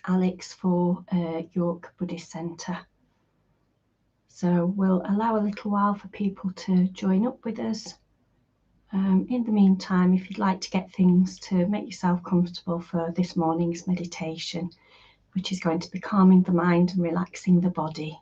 Alex for York Buddhist Centre. So we'll allow a little while for people to join up with us. In the meantime, if you'd like to get things to make yourself comfortable for this morning's meditation, which is going to be calming the mind and relaxing the body.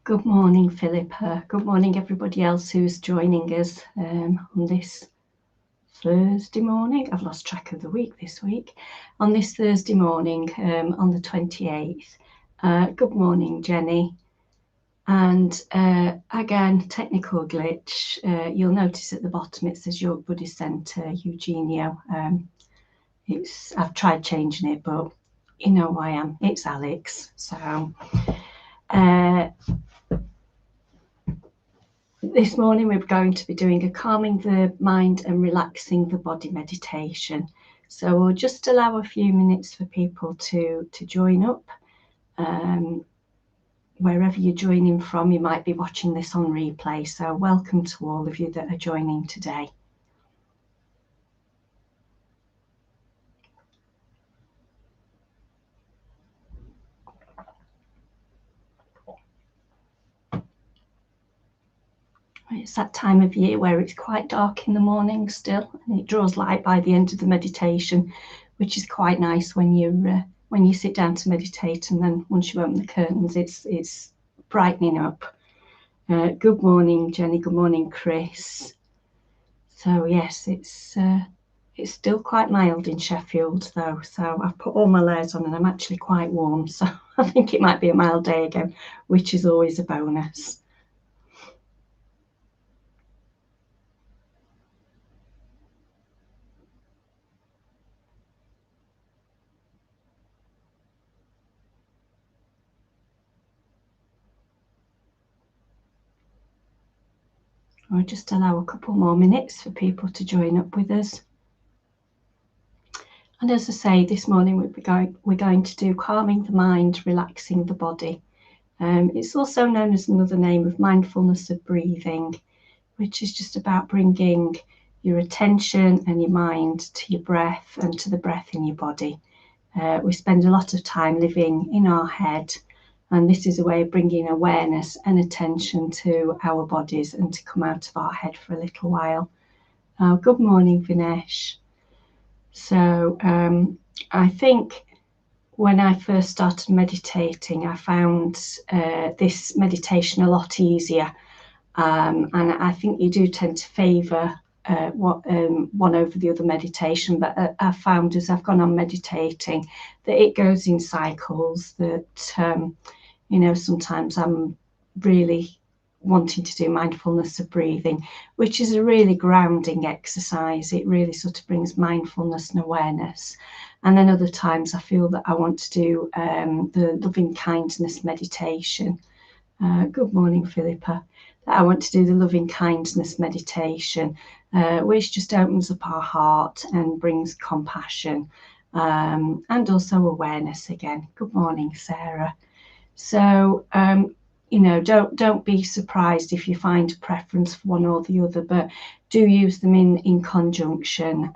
Good morning, Philippa. Good morning, everybody else who's joining us on this Thursday morning. I've lost track of the week this week. On this Thursday morning, on the 28th. Good morning, Jenny. And again, technical glitch. You'll notice at the bottom it says York Buddhist Centre, Eugenio. I've tried changing it, but you know who I am. It's Alex. So this morning we're going to be doing a calming the mind and relaxing the body meditation. So we'll just allow a few minutes for people to join up. Wherever you're joining from, you might be watching this on replay. So welcome to all of you that are joining today. It's that time of year where it's quite dark in the morning still, and it draws light by the end of the meditation, which is quite nice when you sit down to meditate, and then once you open the curtains, it's brightening up. Good morning, Jenny. Good morning, Chris. So yes, it's still quite mild in Sheffield though, so I've put all my layers on and I'm actually quite warm, so I think it might be a mild day again, which is always a bonus. I'll just allow a couple more minutes for people to join up with us. And as I say, this morning we're going to do calming the mind, relaxing the body. It's also known as another name of mindfulness of breathing, which is just about bringing your attention and your mind to your breath and to the breath in your body. We spend a lot of time living in our head, and this is a way of bringing awareness and attention to our bodies and to come out of our head for a little while. Good morning, Vinesh. So I think when I first started meditating, I found this meditation a lot easier. And I think you do tend to favour one over the other meditation, but I've found as I've gone on meditating that it goes in cycles, that sometimes I'm really wanting to do mindfulness of breathing, which is a really grounding exercise. It really sort of brings mindfulness and awareness. And then other times I feel that I want to do the loving kindness meditation. Good morning, Philippa. That I want to do the loving kindness meditation, which just opens up our heart and brings compassion and also awareness again. Good morning, Sarah. So don't be surprised if you find a preference for one or the other, but do use them in conjunction.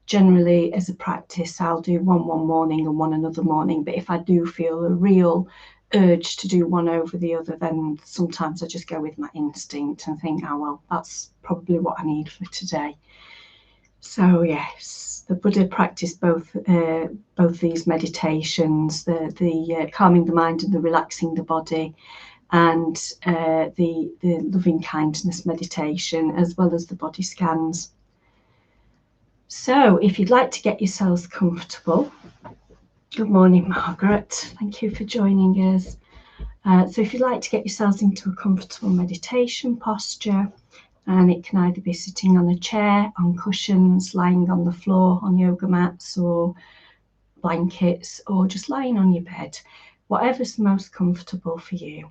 Generally, as a practice, I'll do one morning and one another morning, but if I do feel a real urge to do one over the other, then sometimes I just go with my instinct and think, oh well, that's probably what I need for today. So yes, the Buddha practiced both these meditations, the calming the mind and the relaxing the body, and the loving kindness meditation, as well as the body scans. So if you'd like to get yourselves comfortable, good morning, Margaret. Thank you for joining us. So if you'd like to get yourselves into a comfortable meditation posture, and it can either be sitting on a chair, on cushions, lying on the floor, on yoga mats or blankets, or just lying on your bed, whatever's most comfortable for you.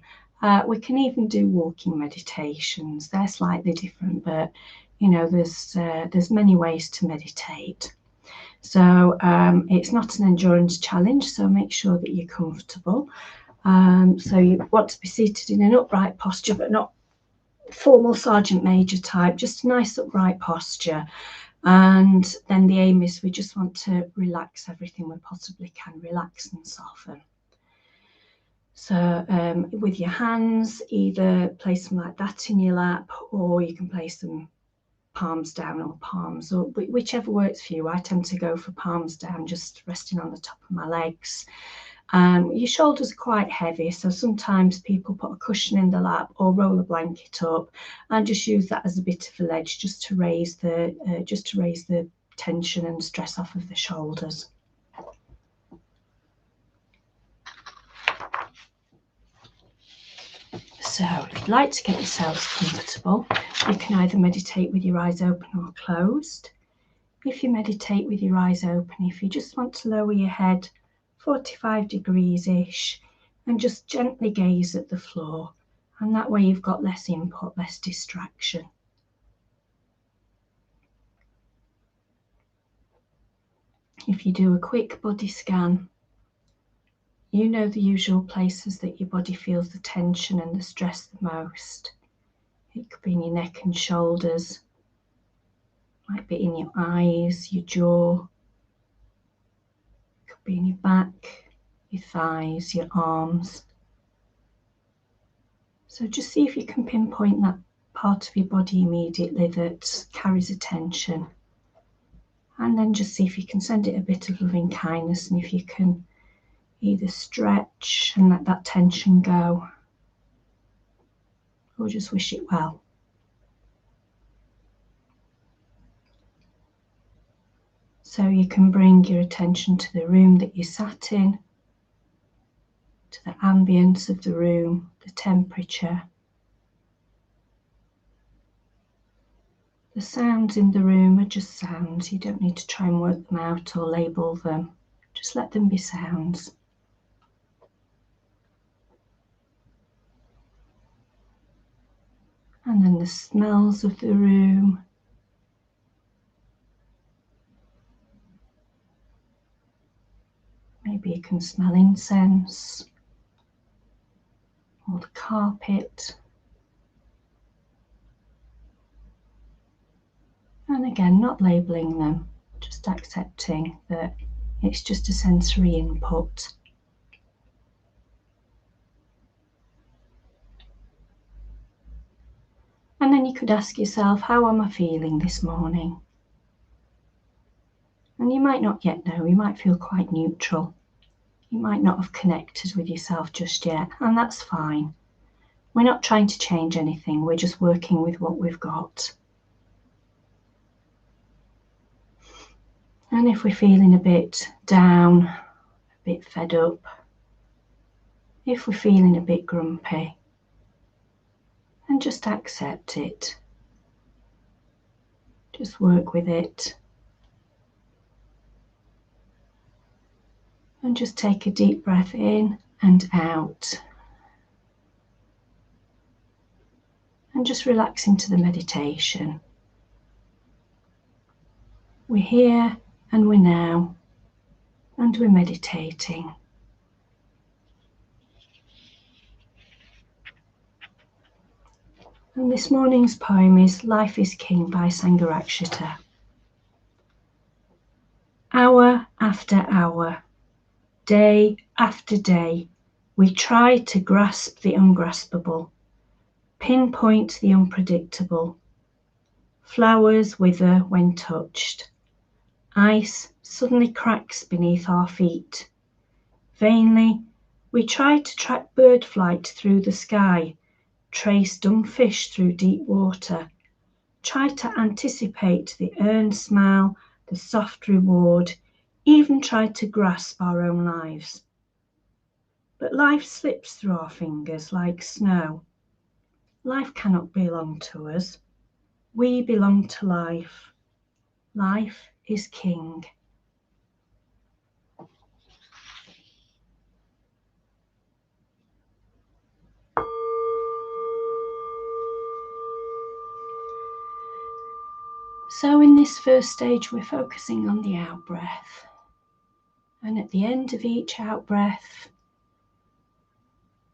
We can even do walking meditations. They're slightly different, but you know, there's many ways to meditate. So it's not an endurance challenge, so make sure that you're comfortable. So you want to be seated in an upright posture, but not formal sergeant major type, just a nice upright posture. And then the aim is we just want to relax everything we possibly can, relax and soften. So with your hands, either place them like that in your lap, or you can place them palms down or palms, or whichever works for you. I tend to go for palms down, just resting on the top of my legs. Your shoulders are quite heavy, so sometimes people put a cushion in the lap or roll a blanket up and just use that as a bit of a ledge, just to raise the tension and stress off of the shoulders. So if you'd like to get yourselves comfortable, you can either meditate with your eyes open or closed. If you meditate with your eyes open, if you just want to lower your head 45 degrees-ish and just gently gaze at the floor, and that way you've got less input, less distraction. If you do a quick body scan, you know the usual places that your body feels the tension and the stress the most. It could be in your neck and shoulders, might be in your eyes, your jaw, it could be in your back, your thighs, your arms. So just see if you can pinpoint that part of your body immediately that carries attention, and then just see if you can send it a bit of loving kindness, and if you can either stretch and let that tension go, or just wish it well. So you can bring your attention to the room that you sat in, to the ambience of the room, the temperature, the sounds in the room are just sounds. You don't need to try and work them out or label them. Just let them be sounds. And then the smells of the room. Maybe you can smell incense or the carpet. And again, not labeling them, just accepting that it's just a sensory input. And then you could ask yourself, how am I feeling this morning? And you might not yet know, you might feel quite neutral. You might not have connected with yourself just yet, and that's fine. We're not trying to change anything, we're just working with what we've got. And if we're feeling a bit down, a bit fed up, if we're feeling a bit grumpy, then just accept it. Just work with it. And just take a deep breath in and out. And just relax into the meditation. We're here and we're now, and we're meditating. And this morning's poem is Life is King by Sangharakshita. Hour after hour, day after day, we try to grasp the ungraspable, pinpoint the unpredictable. Flowers wither when touched. Ice suddenly cracks beneath our feet. Vainly, we try to track bird flight through the sky, trace dumb fish through deep water, try to anticipate the earned smile, the soft reward, even try to grasp our own lives. But life slips through our fingers like snow. Life cannot belong to us. We belong to life. Life is king. So in this first stage, we're focusing on the out breath. And at the end of each out breath,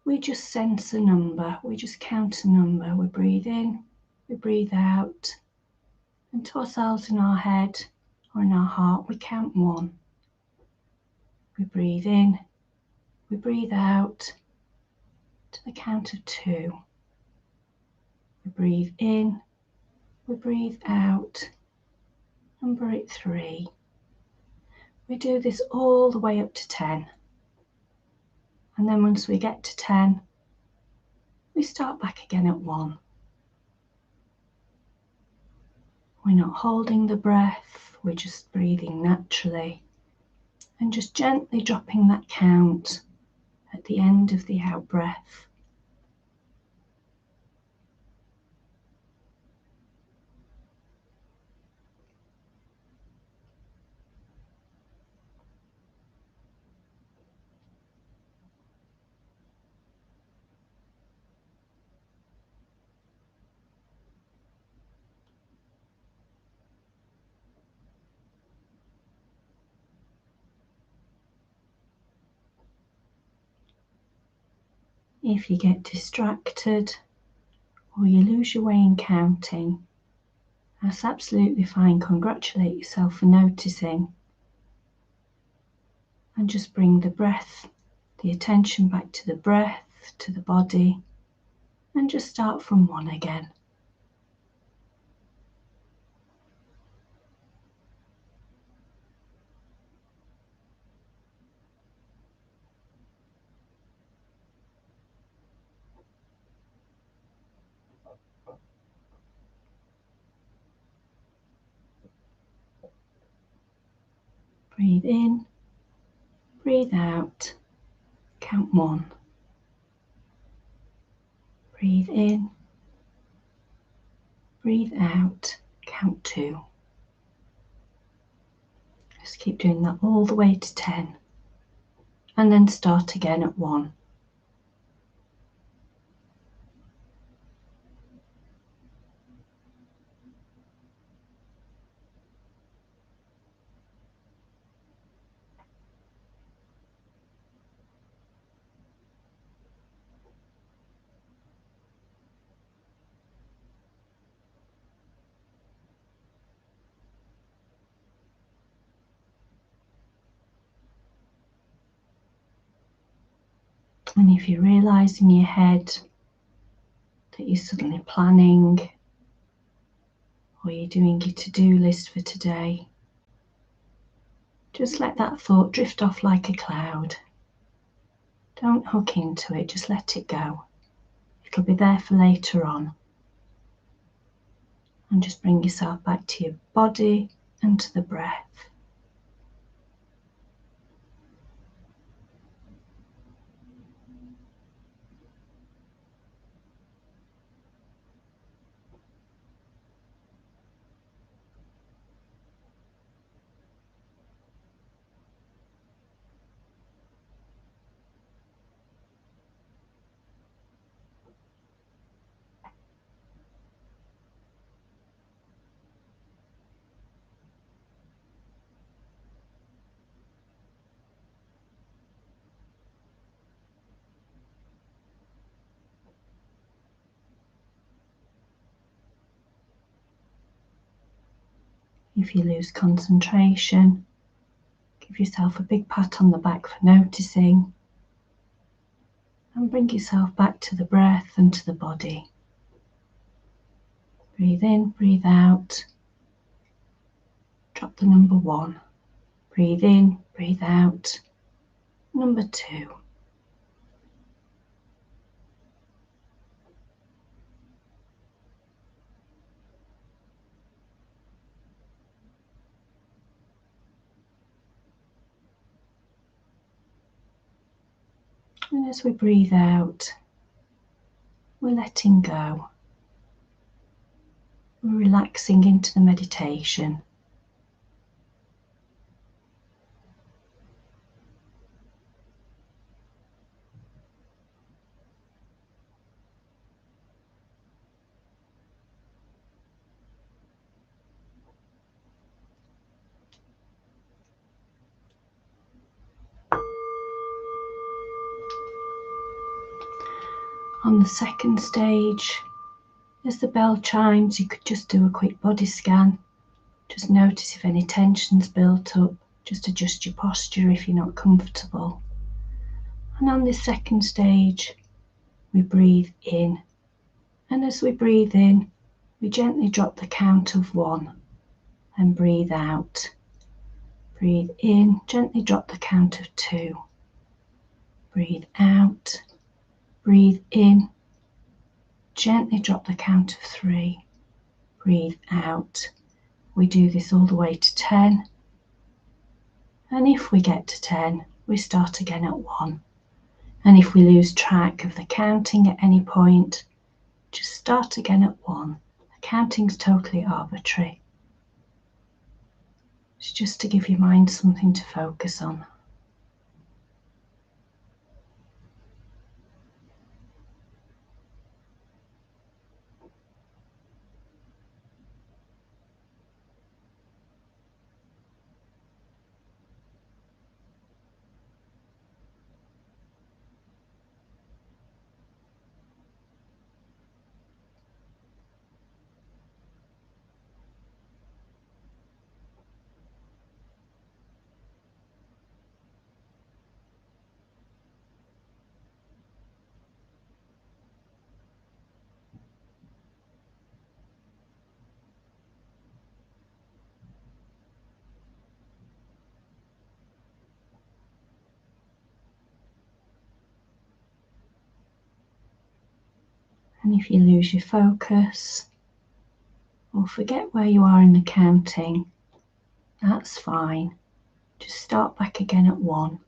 we just sense a number. We just count a number. We breathe in, we breathe out. And to ourselves in our head or in our heart, we count 1. We breathe in, we breathe out to the count of 2. We breathe in, we breathe out, number it 3. We do this all the way up to 10. And then once we get to 10, we start back again at 1. We're not holding the breath, we're just breathing naturally and just gently dropping that count at the end of the out breath. If you get distracted or you lose your way in counting, that's absolutely fine. Congratulate yourself for noticing. And just bring the breath, the attention back to the breath, to the body, and just start from 1 again. Breathe in, breathe out, count 1. Breathe in, breathe out, count 2. Just keep doing that all the way to 10. And then start again at 1. And if you realise in your head that you're suddenly planning or you're doing your to-do list for today, just let that thought drift off like a cloud. Don't hook into it, just let it go. It'll be there for later on. And just bring yourself back to your body and to the breath. If you lose concentration, give yourself a big pat on the back for noticing, and bring yourself back to the breath and to the body. Breathe in, breathe out. Drop the number 1. Breathe in, breathe out. Number 2. And as we breathe out, we're letting go. We're relaxing into the meditation. On the second stage, as the bell chimes, you could just do a quick body scan. Just notice if any tension's built up. Just adjust your posture if you're not comfortable. And on this second stage, we breathe in. And as we breathe in, we gently drop the count of 1 and breathe out. Breathe in, gently drop the count of 2. Breathe out. Breathe in, gently drop the count of 3. Breathe out. We do this all the way to 10. And if we get to 10, we start again at 1. And if we lose track of the counting at any point, just start again at 1. The counting's totally arbitrary. It's just to give your mind something to focus on. And if you lose your focus or forget where you are in the counting, that's fine. Just start back again at 1.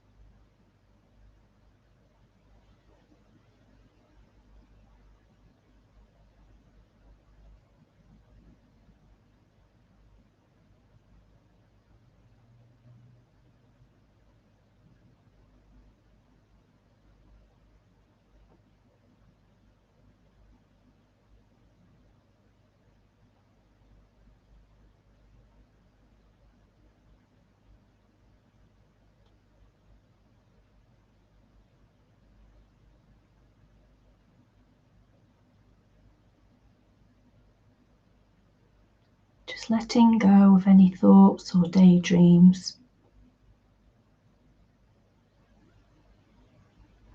Just letting go of any thoughts or daydreams.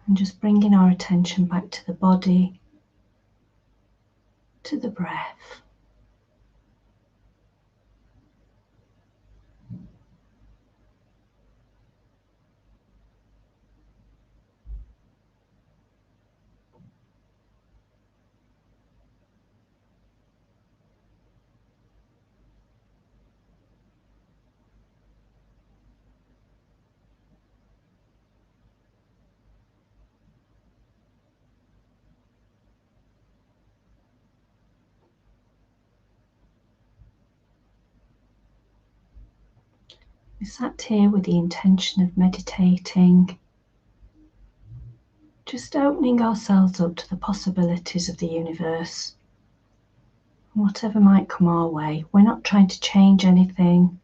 And just bringing our attention back to the body, to the breath. We sat here with the intention of meditating, just opening ourselves up to the possibilities of the universe, whatever might come our way. We're not trying to change anything,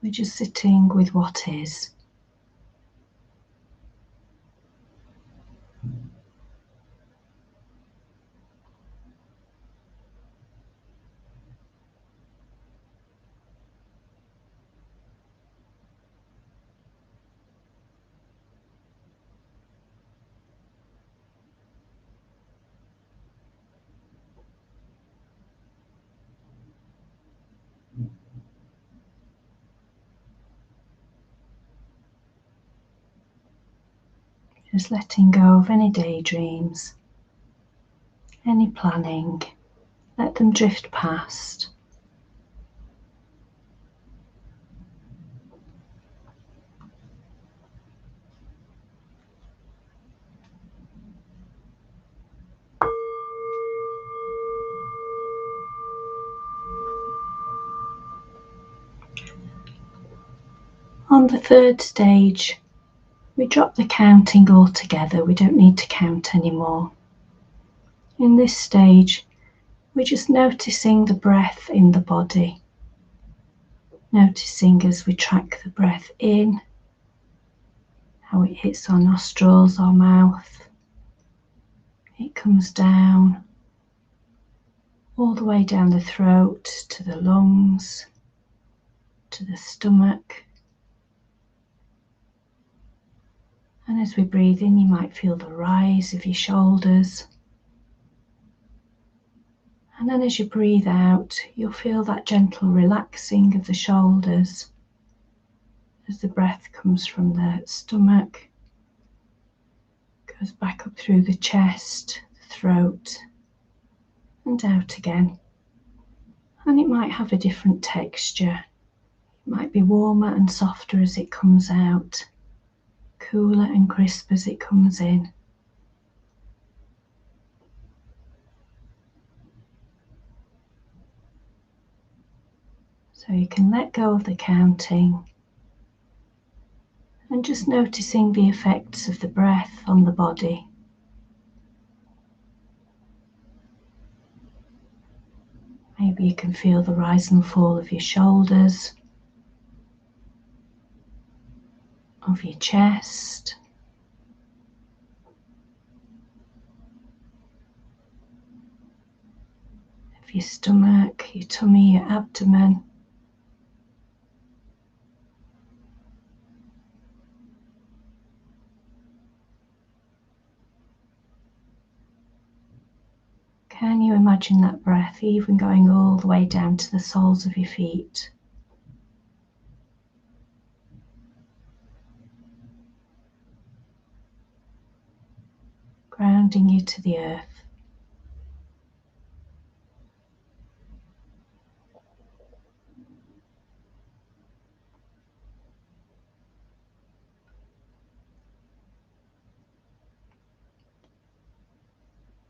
we're just sitting with what is. Just letting go of any daydreams, any planning, let them drift past. On the third stage, we drop the counting altogether. We don't need to count anymore. In this stage, we're just noticing the breath in the body. Noticing as we track the breath in, how it hits our nostrils, our mouth, It comes down, all the way down the throat, to the lungs, to the stomach. And as we breathe in, you might feel the rise of your shoulders. And then as you breathe out, you'll feel that gentle relaxing of the shoulders as the breath comes from the stomach, goes back up through the chest, the throat, and out again. And it might have a different texture. It might be warmer and softer as it comes out, cooler and crisp as it comes in. So you can let go of the counting and just noticing the effects of the breath on the body. Maybe you can feel the rise and fall of your shoulders, of your chest, of your stomach, your tummy, your abdomen. Can you imagine that breath even going all the way down to the soles of your feet? Grounding you to the earth.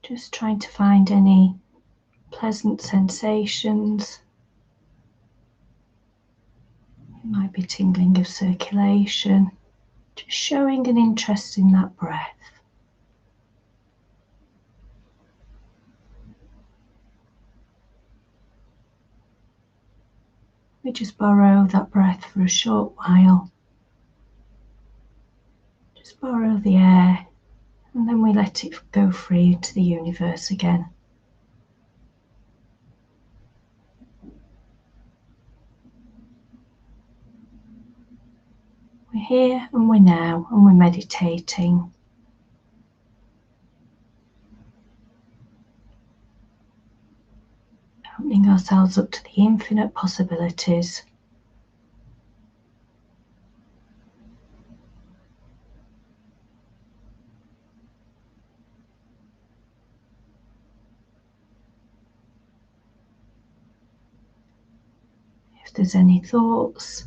Just trying to find any pleasant sensations. It might be tingling of circulation. Just showing an interest in that breath. We just borrow that breath for a short while. Just borrow the air, and then we let it go free into the universe again. We're here and we're now, and we're meditating. Opening ourselves up to the infinite possibilities. If there's any thoughts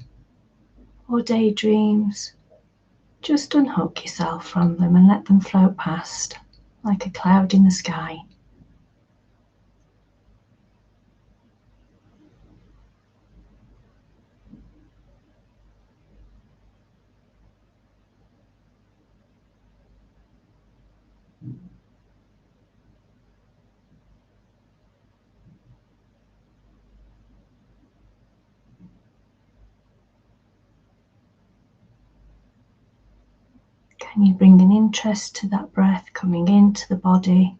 or daydreams, just unhook yourself from them and let them float past like a cloud in the sky. Can you bring an interest to that breath coming into the body,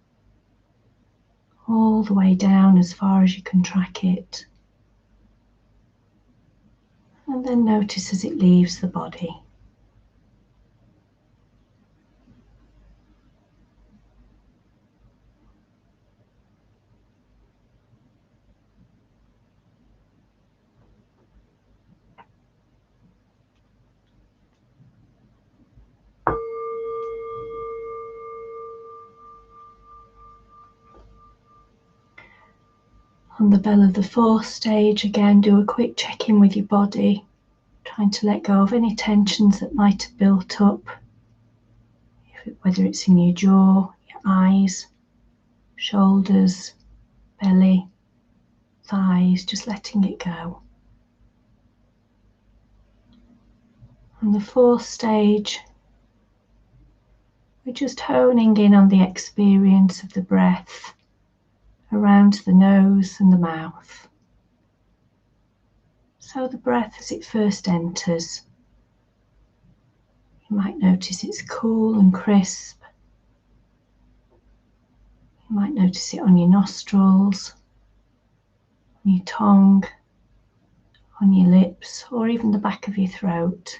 all the way down as far as you can track it, and then notice as it leaves the body. On the bell of the fourth stage, again, do a quick check-in with your body, trying to let go of any tensions that might have built up, whether it's in your jaw, your eyes, shoulders, belly, thighs, just letting it go. On the fourth stage, we're just honing in on the experience of the breath around the nose and the mouth. So the breath as it first enters, you might notice it's cool and crisp. You might notice it on your nostrils, on your tongue, on your lips, or even the back of your throat.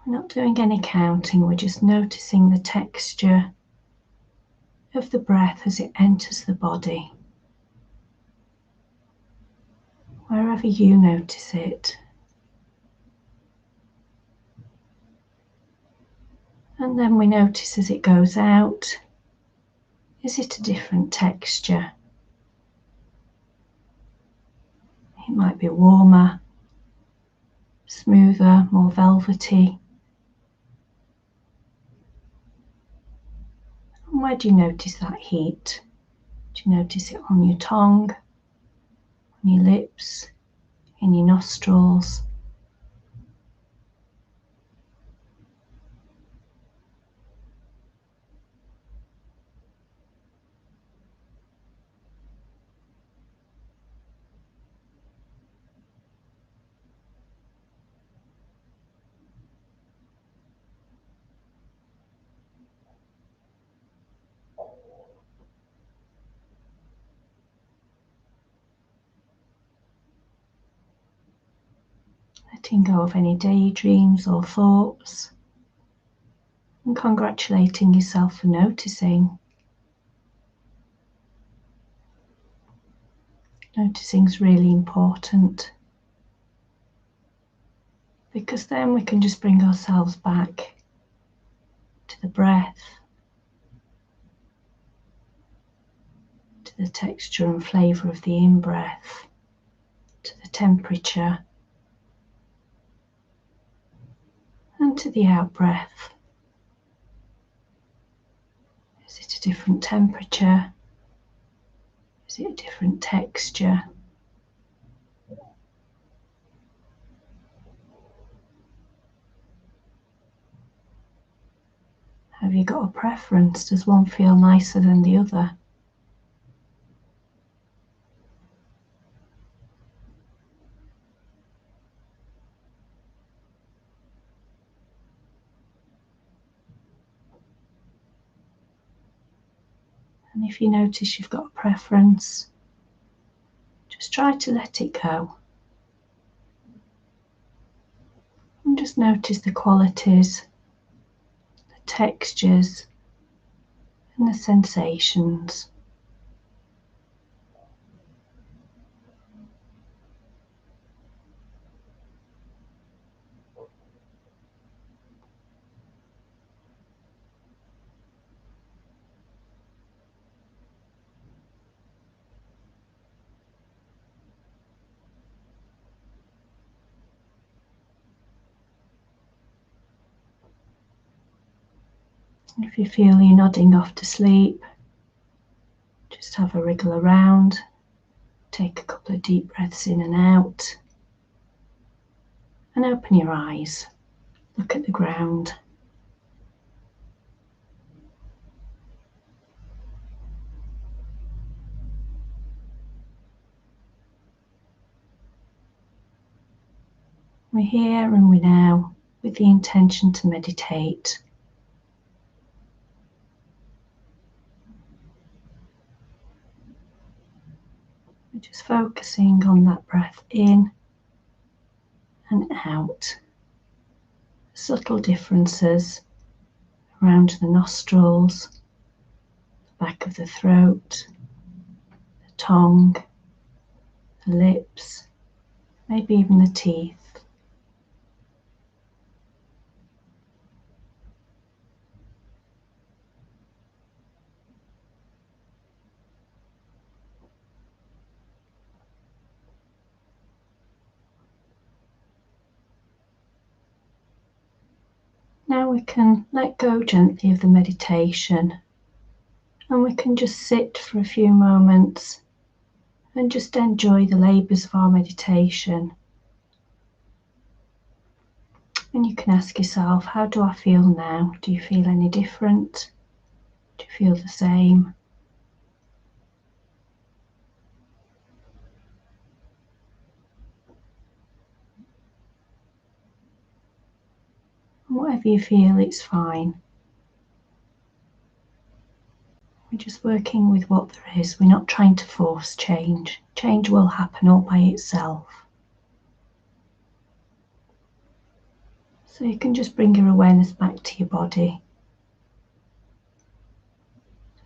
We're not doing any counting, we're just noticing the texture of the breath as it enters the body. Wherever you notice it. And then we notice as it goes out, is it a different texture? It might be warmer, smoother, more velvety. And where do you notice that heat? Do you notice it on your tongue, on your lips, in your nostrils? Letting go of any daydreams or thoughts, and congratulating yourself for noticing. Noticing is really important, because then we can just bring ourselves back to the breath, to the texture and flavour of the in-breath, to the temperature, and to the out-breath. Is it a different temperature? Is it a different texture? Have you got a preference? Does one feel nicer than the other? And if you notice you've got a preference, just try to let it go. And just notice the qualities, the textures, and the sensations. If you feel you're nodding off to sleep, just have a wriggle around, take a couple of deep breaths in and out, and open your eyes. Look at the ground. We're here and we're now with the intention to meditate. We're just focusing on that breath in and out. Subtle differences around the nostrils, the back of the throat, the tongue, the lips, maybe even the teeth. Now we can let go gently of the meditation, and we can just sit for a few moments and just enjoy the labours of our meditation. And you can ask yourself, how do I feel now? Do you feel any different? Do you feel the same? And whatever you feel, it's fine. We're just working with what there is. We're not trying to force change. Change will happen all by itself. So you can just bring your awareness back to your body,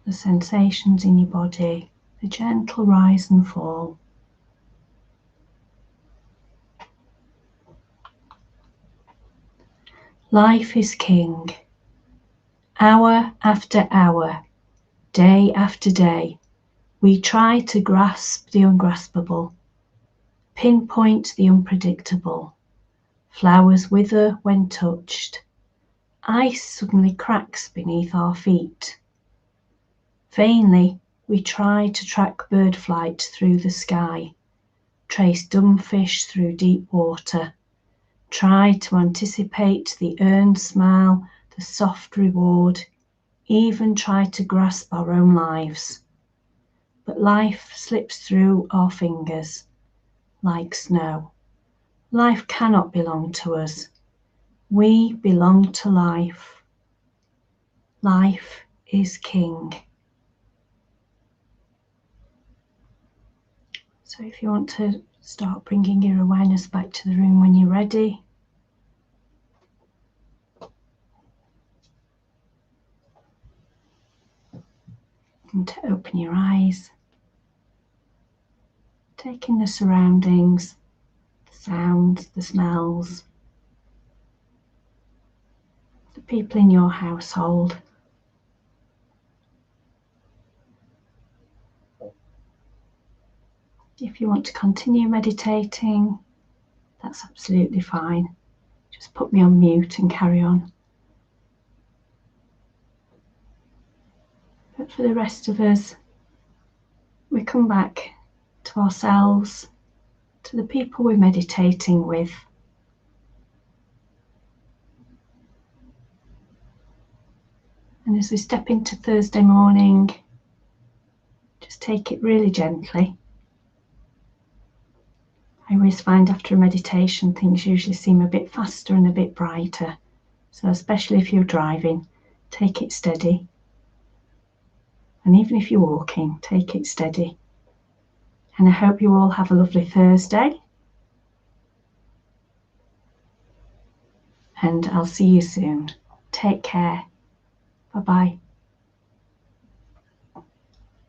the sensations in your body, the gentle rise and fall. Life is king. Hour after hour, day after day, we try to grasp the ungraspable, pinpoint the unpredictable. Flowers wither when touched. Ice suddenly cracks beneath our feet. Vainly, we try to track bird flight through the sky, trace dumb fish through deep water, try to anticipate the earned smile, the soft reward, even try to grasp our own lives. But life slips through our fingers like snow. Life cannot belong to us. We belong to life. Life is king. So if you want to start bringing your awareness back to the room when you're ready. And to open your eyes. Taking the surroundings, the sounds, the smells, the people in your household. If you want to continue meditating, that's absolutely fine. Just put me on mute and carry on. But for the rest of us, we come back to ourselves, to the people we're meditating with. And as we step into Thursday morning, just take it really gently. I always find after a meditation things usually seem a bit faster and a bit brighter. So especially if you're driving, take it steady. And even if you're walking, take it steady. And I hope you all have a lovely Thursday. And I'll see you soon. Take care. Bye-bye.